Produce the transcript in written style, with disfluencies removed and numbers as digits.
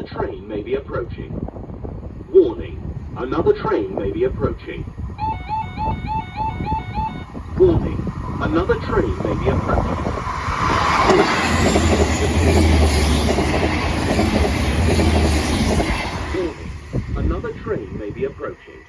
another train may be approaching. Warning, another train may be approaching. Warning, another train may be approaching. Warning, another train may be approaching.